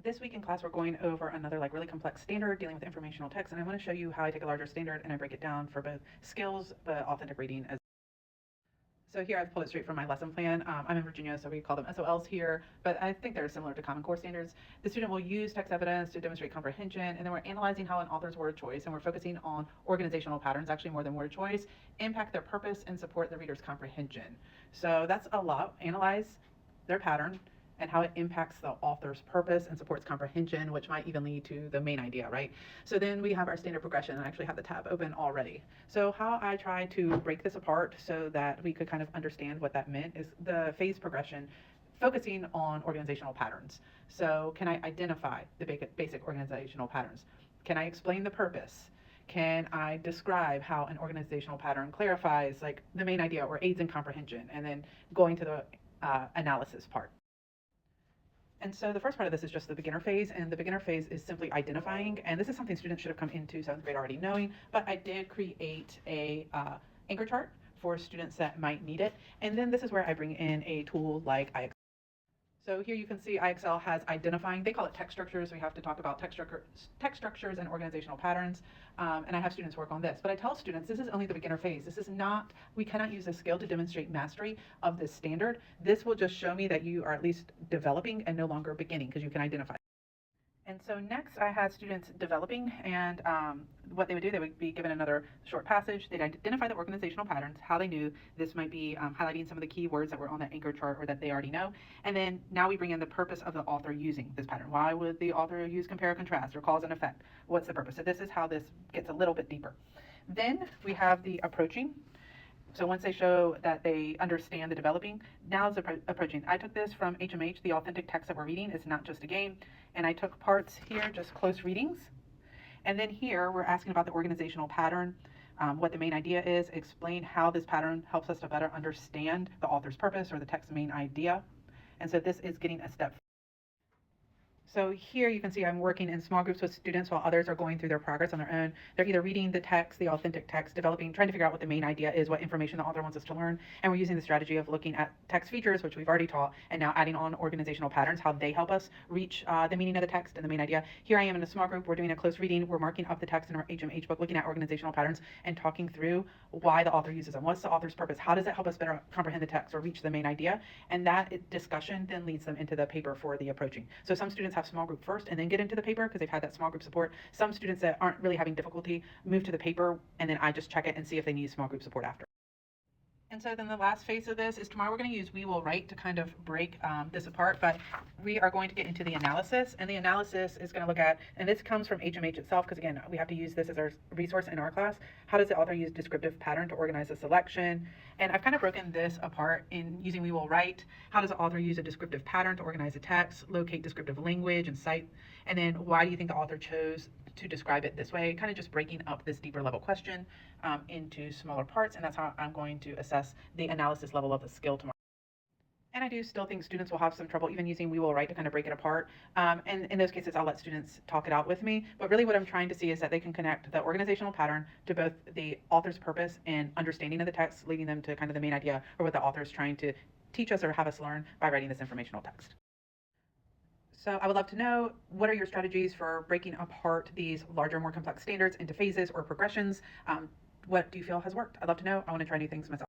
This week in class, we're going over another really complex standard dealing with informational text, and I want to show you how I take a larger standard and I break it down for both skills but authentic reading as so here I've pulled it straight from my lesson plan. I'm in Virginia, so we call them SOLs here, but I think they're similar to Common Core standards. The student will use text evidence to demonstrate comprehension, and then we're analyzing how an author's word choice, and we're focusing on organizational patterns, actually more than word choice, impact their purpose and support the reader's comprehension. So that's a lot. Analyze their pattern, and how it impacts the author's purpose and supports comprehension, which might even lead to the main idea, right? So then we have our standard progression, and I actually have the tab open already. So how I try to break this apart so that we could kind of understand what that meant is the phase progression, focusing on organizational patterns. So can I identify the basic organizational patterns? Can I explain the purpose? Can I describe how an organizational pattern clarifies the main idea or aids in comprehension? And then going to the analysis part. And so the first part of this is just the beginner phase, and the beginner phase is simply identifying, and this is something students should have come into 7th grade already knowing, but I did create a anchor chart for students that might need it, and then this is where I bring in a tool like IXL. So here you can see IXL has identifying, they call it text structures. We have to talk about text structures and organizational patterns. And I have students work on this, but I tell students this is only the beginner phase. This is not, we cannot use this skill to demonstrate mastery of this standard. This will just show me that you are at least developing and no longer beginning because you can identify. And so next I had students developing, and what they would do, they would be given another short passage. They'd identify the organizational patterns, how they knew. This might be highlighting some of the key words that were on that anchor chart or that they already know. And then now we bring in the purpose of the author using this pattern. Why would the author use compare, contrast, or cause and effect? What's the purpose? So this is how this gets a little bit deeper. Then we have the approaching. So once they show that they understand the developing, now it's approaching. I took this from HMH, the authentic text that we're reading. It's not just a game. And I took parts here, just close readings. And then here, we're asking about the organizational pattern, what the main idea is, explain how this pattern helps us to better understand the author's purpose or the text's main idea. And so this is getting a step. So here you can see I'm working in small groups with students while others are going through their progress on their own. They're either reading the text, the authentic text, developing, trying to figure out what the main idea is, what information the author wants us to learn. And we're using the strategy of looking at text features, which we've already taught, and now adding on organizational patterns, how they help us reach the meaning of the text and the main idea. Here I am in a small group. We're doing a close reading. We're marking up the text in our HMH book, looking at organizational patterns and talking through why the author uses them. What's the author's purpose? How does it help us better comprehend the text or reach the main idea? And that discussion then leads them into the paper for the approaching. So some students have small group first and then get into the paper because they've had that small group support. Some students that aren't really having difficulty move to the paper, and then I just check it and see if they need small group support after. And so then the last phase of this is tomorrow we're going to use We Will Write to kind of break this apart, but we are going to get into the analysis, and the analysis is going to look at, and this comes from HMH itself because again, we have to use this as our resource in our class. How does the author use descriptive pattern to organize a selection? And I've kind of broken this apart in using We Will Write. How does the author use a descriptive pattern to organize a text, locate descriptive language and cite, and then why do you think the author chose to describe it this way? Kind of just breaking up this deeper level question into smaller parts, and that's how I'm going to assess the analysis level of the skill tomorrow. And I do still think students will have some trouble even using We Will Write to kind of break it apart. And in those cases, I'll let students talk it out with me. But really what I'm trying to see is that they can connect the organizational pattern to both the author's purpose and understanding of the text, leading them to kind of the main idea or what the author is trying to teach us or have us learn by writing this informational text. So I would love to know, what are your strategies for breaking apart these larger, more complex standards into phases or progressions? What do you feel has worked? I'd love to know. I want to try new things myself.